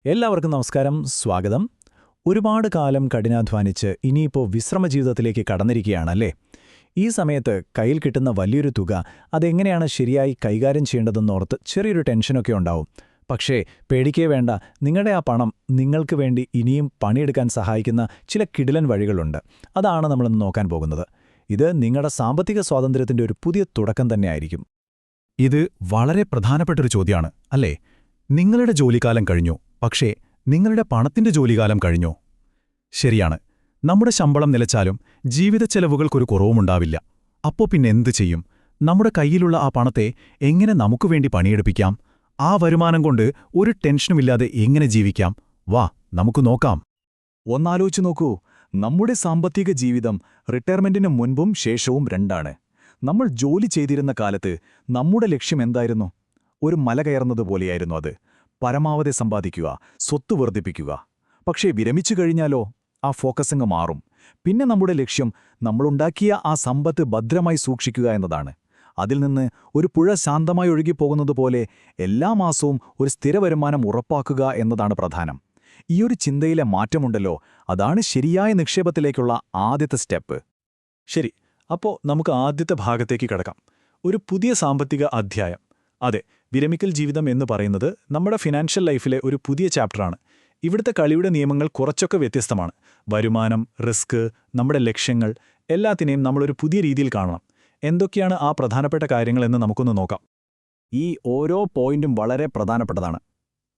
എല്ലാവർക്കും നമസ്കാരം, സ്വാഗതം. ഒരുപാട് കാലം കഠിനാധ്വാനിച്ച് ഇനിയിപ്പോൾ വിശ്രമജീവിതത്തിലേക്ക് കടന്നിരിക്കുകയാണല്ലേ? ഈ സമയത്ത് കയ്യിൽ കിട്ടുന്ന വലിയൊരു തുക അതെങ്ങനെയാണ് ശരിയായി കൈകാര്യം ചെയ്യേണ്ടതെന്നോർത്ത് ചെറിയൊരു ടെൻഷനൊക്കെ ഉണ്ടാവും. പക്ഷേ പേടിക്കേ വേണ്ട, നിങ്ങളുടെ ആ പണം നിങ്ങൾക്ക് വേണ്ടി ഇനിയും പണിയെടുക്കാൻ സഹായിക്കുന്ന ചില കിടിലൻ വഴികളുണ്ട്. അതാണ് നമ്മളിന്ന് നോക്കാൻ പോകുന്നത്. ഇത് നിങ്ങളുടെ സാമ്പത്തിക സ്വാതന്ത്ര്യത്തിന്റെ ഒരു പുതിയ തുടക്കം തന്നെയായിരിക്കും. ഇത് വളരെ പ്രധാനപ്പെട്ടൊരു ചോദ്യമാണ്, അല്ലേ? നിങ്ങളുടെ ജോലിക്കാലം കഴിഞ്ഞു, പക്ഷേ നിങ്ങളുടെ പണത്തിന്റെ ജോലിക്കാലം കഴിഞ്ഞോ? ശരിയാണ്. നമ്മുടെ ശമ്പളം നിലച്ചാലും ജീവിത ചെലവുകൾക്കൊരു കുറവുമുണ്ടാവില്ല. അപ്പോ പിന്നെ എന്തു ചെയ്യും? നമ്മുടെ കയ്യിലുള്ള ആ പണത്തെ എങ്ങനെ നമുക്കുവേണ്ടി പണിയെടുപ്പിക്കാം? ആ വരുമാനം കൊണ്ട് ഒരു ടെൻഷനുമില്ലാതെ എങ്ങനെ ജീവിക്കാം? വാ, നമുക്ക് നോക്കാം. ഒന്നാലോചിച്ചു നോക്കൂ, നമ്മുടെ സാമ്പത്തിക ജീവിതം റിട്ടയർമെന്റിന് മുൻപും ശേഷവും രണ്ടാണ്. നമ്മൾ ജോലി ചെയ്തിരുന്ന കാലത്ത് നമ്മുടെ ലക്ഷ്യം എന്തായിരുന്നു? ഒരു മല കയറുന്നതുപോലെയായിരുന്നു അത്. പരമാവധി സമ്പാദിക്കുക, സ്വത്ത് വർദ്ധിപ്പിക്കുക. പക്ഷേ വിരമിച്ചു കഴിഞ്ഞാലോ ആ ഫോക്കസങ്ങ് മാറും. പിന്നെ നമ്മുടെ ലക്ഷ്യം നമ്മളുണ്ടാക്കിയ ആ സമ്പത്ത് ഭദ്രമായി സൂക്ഷിക്കുക എന്നതാണ്. അതിൽ നിന്ന് ഒരു പുഴ ശാന്തമായി ഒഴുകിപ്പോകുന്നതുപോലെ എല്ലാ മാസവും ഒരു സ്ഥിര വരുമാനം ഉറപ്പാക്കുക എന്നതാണ് പ്രധാനം. ഈയൊരു ചിന്തയിലെ മാറ്റമുണ്ടല്ലോ, അതാണ് ശരിയായ നിക്ഷേപത്തിലേക്കുള്ള ആദ്യത്തെ സ്റ്റെപ്പ്. ശരി, അപ്പോൾ നമുക്ക് ആദ്യത്തെ ഭാഗത്തേക്ക് കടക്കാം. ഒരു പുതിയ സാമ്പത്തിക അധ്യായം. അതെ, വിരമിക്കൽ ജീവിതം എന്ന് പറയുന്നത് നമ്മുടെ ഫിനാൻഷ്യൽ ലൈഫിലെ ഒരു പുതിയ ചാപ്റ്ററാണ്. ഇവിടുത്തെ കളിയുടെ നിയമങ്ങൾ കുറച്ചൊക്കെ വ്യത്യസ്തമാണ്. വരുമാനം, റിസ്ക്, നമ്മുടെ ലക്ഷ്യങ്ങൾ എല്ലാത്തിനെയും നമ്മളൊരു പുതിയ രീതിയിൽ കാണണം. എന്തൊക്കെയാണ് ആ പ്രധാനപ്പെട്ട കാര്യങ്ങളെന്ന് നമുക്കൊന്ന് നോക്കാം. ഈ ഓരോ പോയിന്റും വളരെ പ്രധാനപ്പെട്ടതാണ്.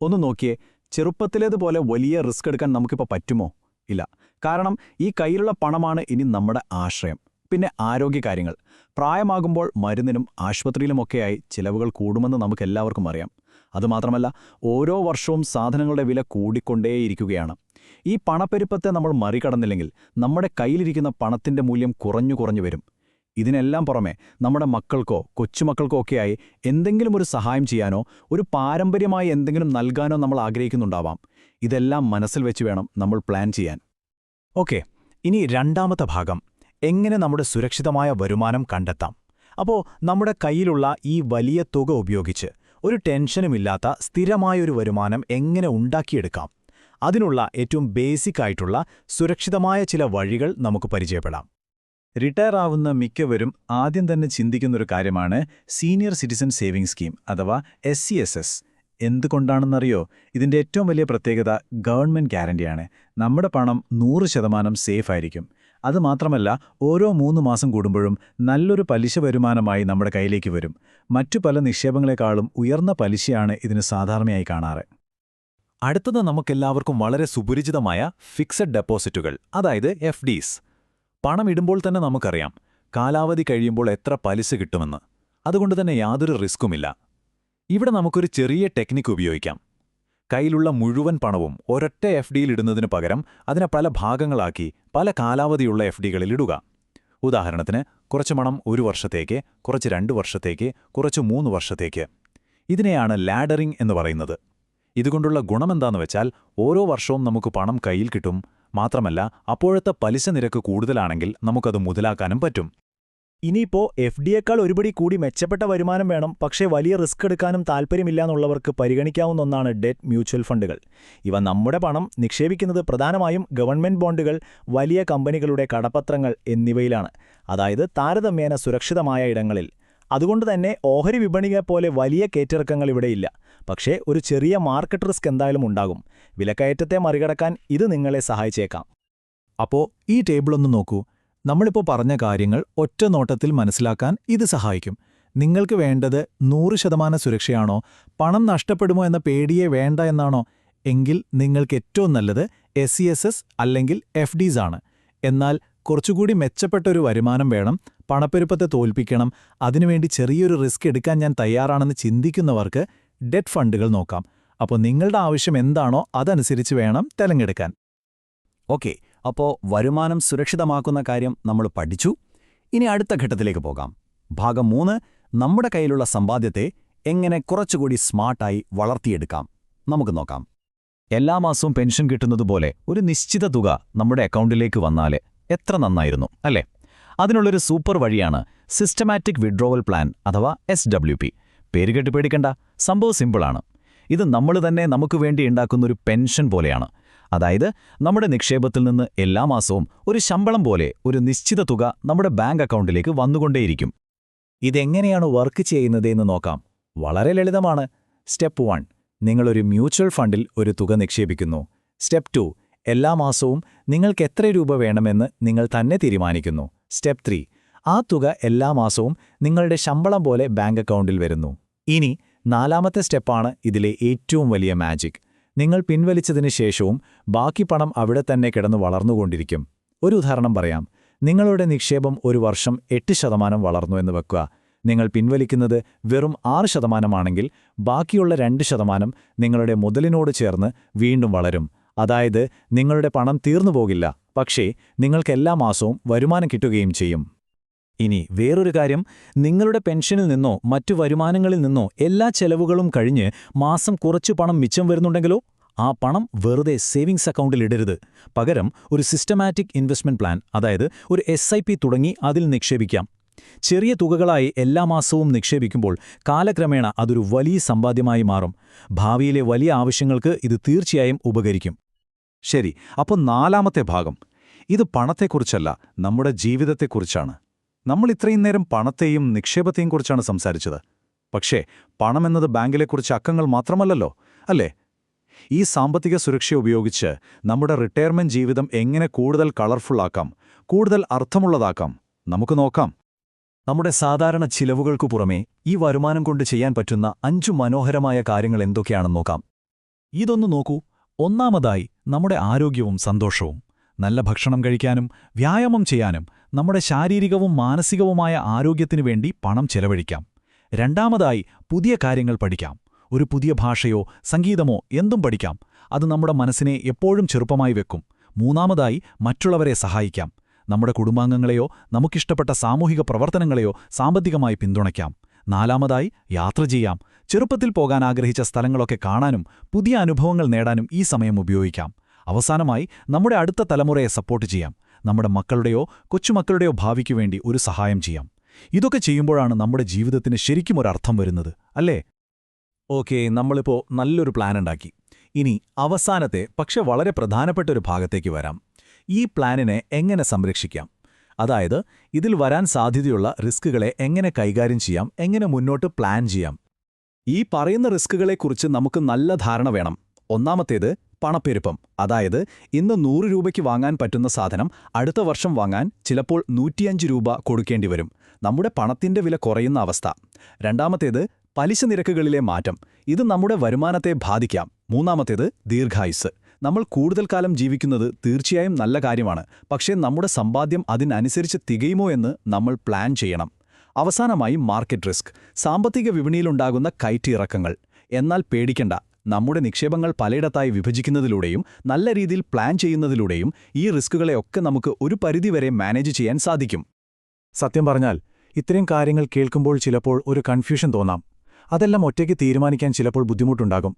ഒന്ന് നോക്കിയേ, ചെറുപ്പത്തിലേതുപോലെ വലിയ റിസ്ക് എടുക്കാൻ നമുക്കിപ്പോൾ പറ്റുമോ? ഇല്ല. കാരണം ഈ കയ്യിലുള്ള പണമാണ് ഇനി നമ്മുടെ ആശ്രയം. പിന്നെ ആരോഗ്യകാര്യങ്ങൾ. പ്രായമാകുമ്പോൾ മരുന്നിനും ആശുപത്രിയിലുമൊക്കെയായി ചിലവുകൾ കൂടുമെന്ന് നമുക്കെല്ലാവർക്കും അറിയാം. അതുമാത്രമല്ല, ഓരോ വർഷവും സാധനങ്ങളുടെ വില കൂടിക്കൊണ്ടേയിരിക്കുകയാണ്. ഈ പണപ്പെരുപ്പത്തെ നമ്മൾ മറികടന്നില്ലെങ്കിൽ നമ്മുടെ കയ്യിലിരിക്കുന്ന പണത്തിന്റെ മൂല്യം കുറഞ്ഞു വരും. ഇതിനെല്ലാം പുറമെ നമ്മുടെ മക്കൾക്കോ കൊച്ചുമക്കൾക്കോ ഒക്കെയായി എന്തെങ്കിലും ഒരു സഹായം ചെയ്യാനോ ഒരു പാരമ്പര്യമായി എന്തെങ്കിലും നൽകാനോ നമ്മൾ ആഗ്രഹിക്കുന്നുണ്ടാവാം. ഇതെല്ലാം മനസ്സിൽ വെച്ച് വേണം നമ്മൾ പ്ലാൻ ചെയ്യാൻ. ഓക്കെ, ഇനി രണ്ടാമത്തെ ഭാഗം, എങ്ങനെ നമ്മുടെ സുരക്ഷിതമായ വരുമാനം കണ്ടെത്താം. അപ്പോൾ നമ്മുടെ കയ്യിലുള്ള ഈ വലിയ തുക ഉപയോഗിച്ച് ഒരു ടെൻഷനുമില്ലാത്ത സ്ഥിരമായൊരു വരുമാനം എങ്ങനെ ഉണ്ടാക്കിയെടുക്കാം? അതിനുള്ള ഏറ്റവും ബേസിക് ആയിട്ടുള്ള സുരക്ഷിതമായ ചില വഴികൾ നമുക്ക് പരിചയപ്പെടാം. റിട്ടയർ ആവുന്ന മിക്കവരും ആദ്യം തന്നെ ചിന്തിക്കുന്നൊരു കാര്യമാണ് സീനിയർ സിറ്റിസൺ സേവിംഗ് സ്കീം അഥവാ SCSS. എന്തുകൊണ്ടാണെന്നറിയോ? ഇതിൻ്റെ ഏറ്റവും വലിയ പ്രത്യേകത ഗവൺമെൻറ് ഗ്യാരണ്ടിയാണ്. നമ്മുടെ പണം 100% സേഫ് ആയിരിക്കും. അതുമാത്രമല്ല, ഓരോ 3 മാസം കൂടുമ്പോഴും നല്ലൊരു പലിശ വരുമാനമായി നമ്മുടെ കയ്യിലേക്ക് വരും. മറ്റു പല നിക്ഷേപങ്ങളെക്കാളും ഉയർന്ന പലിശയാണ് ഇതിന് സാധാരണയായി കാണാറ്. അടുത്തത് നമുക്കെല്ലാവർക്കും വളരെ സുപരിചിതമായ ഫിക്സഡ് ഡെപ്പോസിറ്റുകൾ, അതായത് FDs. പണം ഇടുമ്പോൾ തന്നെ നമുക്കറിയാം കാലാവധി കഴിയുമ്പോൾ എത്ര പലിശ കിട്ടുമെന്ന്. അതുകൊണ്ട് തന്നെ യാതൊരു റിസ്ക്കുമില്ല. ഇവിടെ നമുക്കൊരു ചെറിയ ടെക്നിക്ക് ഉപയോഗിക്കാം. കയ്യിലുള്ള മുഴുവൻ പണവും ഒരൊറ്റ FDയിൽ ഇടുന്നതിനു പകരം അതിനെ പല ഭാഗങ്ങളാക്കി പല കാലാവധിയുള്ള FDകളിൽ ഇടുക. ഉദാഹരണത്തിന്, കുറച്ച് പണം 1 വർഷത്തേക്ക്, കുറച്ച് 2 വർഷത്തേക്ക്, കുറച്ച് 3 വർഷത്തേക്ക്. ഇതിനെയാണ് ലാഡറിംഗ് എന്ന് പറയുന്നത്. ഇതുകൊണ്ടുള്ള ഗുണമെന്താന്ന് വെച്ചാൽ ഓരോ വർഷവും നമുക്ക് പണം കയ്യിൽ കിട്ടും. മാത്രമല്ല, അപ്പോഴത്തെ പലിശ നിരക്ക് കൂടുതലാണെങ്കിൽ നമുക്കത് മുതലാക്കാനും പറ്റും. ഇനിയിപ്പോൾ FDയേക്കാൾ ഒരുപടി കൂടി മെച്ചപ്പെട്ട വരുമാനം വേണം, പക്ഷേ വലിയ റിസ്ക് എടുക്കാനും താൽപ്പര്യമില്ലാന്നുള്ളവർക്ക് പരിഗണിക്കാവുന്ന ഒന്നാണ് ഡെറ്റ് മ്യൂച്വൽ ഫണ്ടുകൾ. ഇവ നമ്മുടെ പണം നിക്ഷേപിക്കുന്നത് പ്രധാനമായും ഗവൺമെന്റ് ബോണ്ടുകൾ, വലിയ കമ്പനികളുടെ കടപ്പത്രങ്ങൾ എന്നിവയിലാണ്. അതായത് താരതമ്യേന സുരക്ഷിതമായ ഇടങ്ങളിൽ. അതുകൊണ്ട് തന്നെ ഓഹരി വിപണിയെപ്പോലെ വലിയ കയറ്റിറക്കങ്ങൾ ഇവിടെയില്ല. പക്ഷേ ഒരു ചെറിയ മാർക്കറ്റ് റിസ്ക് എന്തായാലും ഉണ്ടാകും. വിലക്കയറ്റത്തെ മറികടക്കാൻ ഇത് നിങ്ങളെ സഹായിച്ചേക്കാം. അപ്പോൾ ഈ ടേബിളൊന്ന് നോക്കൂ. നമ്മളിപ്പോൾ പറഞ്ഞ കാര്യങ്ങൾ ഒറ്റ നോട്ടത്തിൽ മനസ്സിലാക്കാൻ ഇത് സഹായിക്കും. നിങ്ങൾക്ക് വേണ്ടത് 100% സുരക്ഷയാണോ, പണം നഷ്ടപ്പെടുമോ എന്ന പേടിയേ വേണ്ട എന്നാണോ? എങ്കിൽ നിങ്ങൾക്ക് ഏറ്റവും നല്ലത് SCSS അല്ലെങ്കിൽ FDs ആണ്. എന്നാൽ കുറച്ചുകൂടി മെച്ചപ്പെട്ടൊരു വരുമാനം വേണം, പണപ്പെരുപ്പത്തെ തോൽപ്പിക്കണം, അതിനുവേണ്ടി ചെറിയൊരു റിസ്ക് എടുക്കാൻ ഞാൻ തയ്യാറാണെന്ന് ചിന്തിക്കുന്നവർക്ക് ഡെറ്റ് ഫണ്ടുകൾ നോക്കാം. അപ്പോൾ നിങ്ങളുടെ ആവശ്യം എന്താണോ അതനുസരിച്ച് വേണം തെരഞ്ഞെടുക്കാൻ. ഓക്കെ, അപ്പോൾ വരുമാനം സുരക്ഷിതമാക്കുന്ന കാര്യം നമ്മൾ പഠിച്ചു. ഇനി അടുത്ത ഘട്ടത്തിലേക്ക് പോകാം. ഭാഗം 3, നമ്മുടെ കയ്യിലുള്ള സമ്പാദ്യത്തെ എങ്ങനെ കുറച്ചുകൂടി സ്മാർട്ടായി വളർത്തിയെടുക്കാം നമുക്ക് നോക്കാം. എല്ലാ മാസവും പെൻഷൻ കിട്ടുന്നതുപോലെ ഒരു നിശ്ചിത തുക നമ്മുടെ അക്കൗണ്ടിലേക്ക് വന്നാൽ എത്ര നന്നായിരുന്നു, അല്ലേ? അതിനുള്ളൊരു സൂപ്പർ വഴിയാണ് സിസ്റ്റമാറ്റിക് വിഡ്രോവൽ പ്ലാൻ അഥവാ SWP. പേരുകെട്ട് പേടിക്കണ്ട, സംഭവം സിമ്പിളാണ്. ഇത് നമ്മൾ തന്നെ നമുക്ക് വേണ്ടി ഉണ്ടാക്കുന്നൊരു പെൻഷൻ പോലെയാണ്. അതായത് നമ്മുടെ നിക്ഷേപത്തിൽ നിന്ന് എല്ലാ മാസവും ഒരു ശമ്പളം പോലെ ഒരു നിശ്ചിത തുക നമ്മുടെ ബാങ്ക് അക്കൗണ്ടിലേക്ക് വന്നുകൊണ്ടേയിരിക്കും. ഇതെങ്ങനെയാണ് വർക്ക് ചെയ്യുന്നതെന്ന് നോക്കാം. വളരെ ലളിതമാണ്. സ്റ്റെപ്പ് 1, നിങ്ങളൊരു മ്യൂച്വൽ ഫണ്ടിൽ ഒരു തുക നിക്ഷേപിക്കുന്നു. സ്റ്റെപ്പ് 2, എല്ലാ മാസവും നിങ്ങൾക്ക് എത്ര രൂപ വേണമെന്ന് നിങ്ങൾ തന്നെ തീരുമാനിക്കുന്നു. സ്റ്റെപ്പ് 3, ആ തുക എല്ലാ മാസവും നിങ്ങളുടെ ശമ്പളം പോലെ ബാങ്ക് അക്കൗണ്ടിൽ വരുന്നു. ഇനി 4ാമത്തെ സ്റ്റെപ്പാണ് ഇതിലെ ഏറ്റവും വലിയ മാജിക്. നിങ്ങൾ പിൻവലിച്ചതിന് ശേഷവും ബാക്കി പണം അവിടെ തന്നെ കിടന്നു വളർന്നുകൊണ്ടിരിക്കും. ഒരു ഉദാഹരണം പറയാം. നിങ്ങളുടെ നിക്ഷേപം ഒരു വർഷം 8% വളർന്നു എന്ന് വെക്കുക. നിങ്ങൾ പിൻവലിക്കുന്നത് വെറും 6%ആണെങ്കിൽ ബാക്കിയുള്ള 2% നിങ്ങളുടെ മുതലിനോട് ചേർന്ന് വീണ്ടും വളരും. അതായത് നിങ്ങളുടെ പണം തീർന്നുപോകില്ല, പക്ഷേ നിങ്ങൾക്ക് എല്ലാ മാസവും വരുമാനം കിട്ടുകയും ചെയ്യും. ഇനി വേറൊരു കാര്യം, നിങ്ങളുടെ പെൻഷനിൽ നിന്നോ മറ്റു വരുമാനങ്ങളിൽ നിന്നോ എല്ലാ ചെലവുകളും കഴിഞ്ഞ് മാസം കുറച്ചു പണം മിച്ചം വരുന്നുണ്ടെങ്കിലോ ആ പണം വെറുതെ സേവിങ്സ് അക്കൗണ്ടിൽ ഇടരുത്. പകരം ഒരു സിസ്റ്റമാറ്റിക് ഇൻവെസ്റ്റ്മെന്റ് പ്ലാൻ, അതായത് ഒരു SIP തുടങ്ങി അതിൽ നിക്ഷേപിക്കാം. ചെറിയ തുകകളായി എല്ലാ മാസവും നിക്ഷേപിക്കുമ്പോൾ കാലക്രമേണ അതൊരു വലിയ സമ്പാദ്യമായി മാറും. ഭാവിയിലെ വലിയ ആവശ്യങ്ങൾക്ക് ഇത് തീർച്ചയായും ഉപകരിക്കും. ശരി, അപ്പോൾ 4ാമത്തെ ഭാഗം, ഇത് പണത്തെക്കുറിച്ചല്ല, നമ്മുടെ ജീവിതത്തെക്കുറിച്ചാണ്. നമ്മൾ ഇത്രയും നേരം പണത്തെയും നിക്ഷേപത്തെയും കുറിച്ചാണ് സംസാരിച്ചത്. പക്ഷേ പണമെന്നത് ബാങ്കിലെക്കുറിച്ച് അക്കങ്ങൾ മാത്രമല്ലല്ലോ, അല്ലേ? ഈ സാമ്പത്തിക സുരക്ഷ ഉപയോഗിച്ച് നമ്മുടെ റിട്ടയർമെന്റ് ജീവിതം എങ്ങനെ കൂടുതൽ കളർഫുള്ളാക്കാം, കൂടുതൽ അർത്ഥമുള്ളതാക്കാം, നമുക്ക് നോക്കാം. നമ്മുടെ സാധാരണ ചിലവുകൾക്കു പുറമേ ഈ വരുമാനം കൊണ്ട് ചെയ്യാൻ പറ്റുന്ന 5 മനോഹരമായ കാര്യങ്ങൾ എന്തൊക്കെയാണെന്ന് നോക്കാം. ഇതൊന്നു നോക്കൂ. ഒന്നാമതായി, നമ്മുടെ ആരോഗ്യവും സന്തോഷവും. നല്ല ഭക്ഷണം കഴിക്കാനും വ്യായാമം ചെയ്യാനും നമ്മുടെ ശാരീരികവും മാനസികവുമായ ആരോഗ്യത്തിനു വേണ്ടി പണം ചെലവഴിക്കാം. രണ്ടാമതായി, പുതിയ കാര്യങ്ങൾ പഠിക്കാം. ഒരു പുതിയ ഭാഷയോ സംഗീതമോ എന്തും പഠിക്കാം. അത് നമ്മുടെ മനസ്സിനെ എപ്പോഴും ചെറുപ്പമായി വെക്കും. മൂന്നാമതായി, മറ്റുള്ളവരെ സഹായിക്കാം. നമ്മുടെ കുടുംബാംഗങ്ങളെയോ നമുക്കിഷ്ടപ്പെട്ട സാമൂഹിക പ്രവർത്തനങ്ങളെയോ സാമ്പത്തികമായി പിന്തുണയ്ക്കാം. നാലാമതായി, യാത്ര ചെയ്യാം. ചെറുപ്പത്തിൽ പോകാൻ ആഗ്രഹിച്ച സ്ഥലങ്ങളൊക്കെ കാണാനും പുതിയ അനുഭവങ്ങൾ നേടാനും ഈ സമയം ഉപയോഗിക്കാം. അവസാനമായി, നമ്മുടെ അടുത്ത തലമുറയെ സപ്പോർട്ട് ചെയ്യാം. നമ്മുടെ മക്കളുടെയോ കൊച്ചുമക്കളുടെയോ ഭാവിക്കു വേണ്ടി ഒരു സഹായം ചെയ്യാം. ഇതൊക്കെ ചെയ്യുമ്പോഴാണ് നമ്മുടെ ജീവിതത്തിന് ശരിക്കും ഒരർത്ഥം വരുന്നത്, അല്ലേ? ഓക്കേ, നമ്മളിപ്പോൾ നല്ലൊരു പ്ലാൻ ഉണ്ടാക്കി. ഇനി അവസാനത്തെ പക്ഷെ വളരെ പ്രധാനപ്പെട്ട ഒരു ഭാഗത്തേക്ക് വരാം. ഈ പ്ലാനിനെ എങ്ങനെ സംരക്ഷിക്കാം? അതായത് ഇതിൽ വരാൻ സാധ്യതയുള്ള റിസ്കുകളെ എങ്ങനെ കൈകാര്യം ചെയ്യാം, എങ്ങനെ മുന്നോട്ട് പ്ലാൻ ചെയ്യാം. ഈ പറയുന്ന റിസ്കുകളെക്കുറിച്ച് നമുക്ക് നല്ല ധാരണ വേണം. ഒന്നാമത്തേത്, പണപ്പെരുപ്പം. അതായത് ഇന്ന് 100 രൂപയ്ക്ക് വാങ്ങാൻ പറ്റുന്ന സാധനം അടുത്ത വർഷം വാങ്ങാൻ ചിലപ്പോൾ 105 രൂപ കൊടുക്കേണ്ടി വരും. നമ്മുടെ പണത്തിന്റെ വില കുറയുന്ന അവസ്ഥ. രണ്ടാമത്തേത്, പലിശ നിരക്കുകളിലെ മാറ്റം. ഇത് നമ്മുടെ വരുമാനത്തെ ബാധിക്കാം. മൂന്നാമത്തേത്, ദീർഘായുസ്സ്. നമ്മൾ കൂടുതൽ കാലം ജീവിക്കുന്നത് തീർച്ചയായും നല്ല കാര്യമാണ്, പക്ഷേ നമ്മുടെ സമ്പാദ്യം അതിനനുസരിച്ച് തികയുമോ എന്ന് നമ്മൾ പ്ലാൻ ചെയ്യണം. അവസാനമായി, മാർക്കറ്റ് റിസ്ക്. സാമ്പത്തിക വിപണിയിലുണ്ടാകുന്ന കയറ്റിയിറക്കങ്ങൾ. എന്നാൽ പേടിക്കണ്ട, നമ്മുടെ നിക്ഷേപങ്ങൾ പലയിടത്തായി വിഭജിക്കുന്നതിലൂടെയും നല്ല രീതിയിൽ പ്ലാൻ ചെയ്യുന്നതിലൂടെയും ഈ റിസ്കുകളെയൊക്കെ നമുക്ക് ഒരു പരിധിവരെ മാനേജ് ചെയ്യാൻ സാധിക്കും. സത്യം പറഞ്ഞാൽ ഇത്രയും കാര്യങ്ങൾ കേൾക്കുമ്പോൾ ചിലപ്പോൾ ഒരു കൺഫ്യൂഷൻ തോന്നാം. അതെല്ലാം ഒറ്റയ്ക്ക് തീരുമാനിക്കാൻ ചിലപ്പോൾ ബുദ്ധിമുട്ടുണ്ടാകും.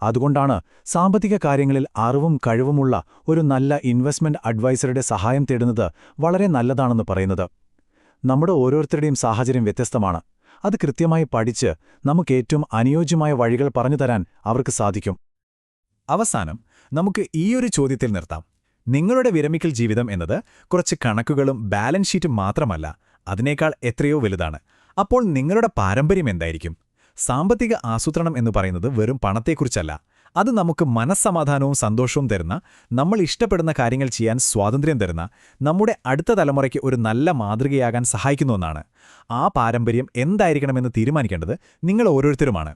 അതുകൊണ്ടാണ് സാമ്പത്തിക കാര്യങ്ങളിൽ അറിവും കഴിവുമുള്ള ഒരു നല്ല ഇൻവെസ്റ്റ്മെന്റ് അഡ്വൈസറുടെ സഹായം തേടുന്നത് വളരെ നല്ലതാണെന്ന് പറയുന്നത്. നമ്മുടെ ഓരോരുത്തരുടെയും സാഹചര്യം വ്യത്യസ്തമാണ്. അത് കൃത്യമായി പഠിച്ച് നമുക്കേറ്റവും അനുയോജ്യമായ വഴികൾ പറഞ്ഞുതരാൻ അവർക്ക് സാധിക്കും. അവസാനം നമുക്ക് ഈയൊരു ചോദ്യത്തിൽ നിർത്താം. നിങ്ങളുടെ വിരമിക്കൽ ജീവിതം എന്നത് കുറച്ച് കണക്കുകളും ബാലൻസ് ഷീറ്റും മാത്രമല്ല, അതിനേക്കാൾ എത്രയോ വലുതാണ്. അപ്പോൾ നിങ്ങളുടെ പാരമ്പര്യം എന്തായിരിക്കും? സാമ്പത്തിക ആസൂത്രണം എന്ന് പറയുന്നത് വെറും പണത്തെക്കുറിച്ചല്ല. അത് നമുക്ക് മനസ്സമാധാനവും സന്തോഷവും തരുന്ന, നമ്മൾ ഇഷ്ടപ്പെടുന്ന കാര്യങ്ങൾ ചെയ്യാൻ സ്വാതന്ത്ര്യം തരുന്ന, നമ്മുടെ അടുത്ത തലമുറയ്ക്ക് ഒരു നല്ല മാതൃകയാകാൻ സഹായിക്കുന്ന ഒന്നാണ്. ആ പാരമ്പര്യം എന്തായിരിക്കണമെന്ന് തീരുമാനിക്കേണ്ടത് നിങ്ങൾ ഓരോരുത്തരുമാണ്.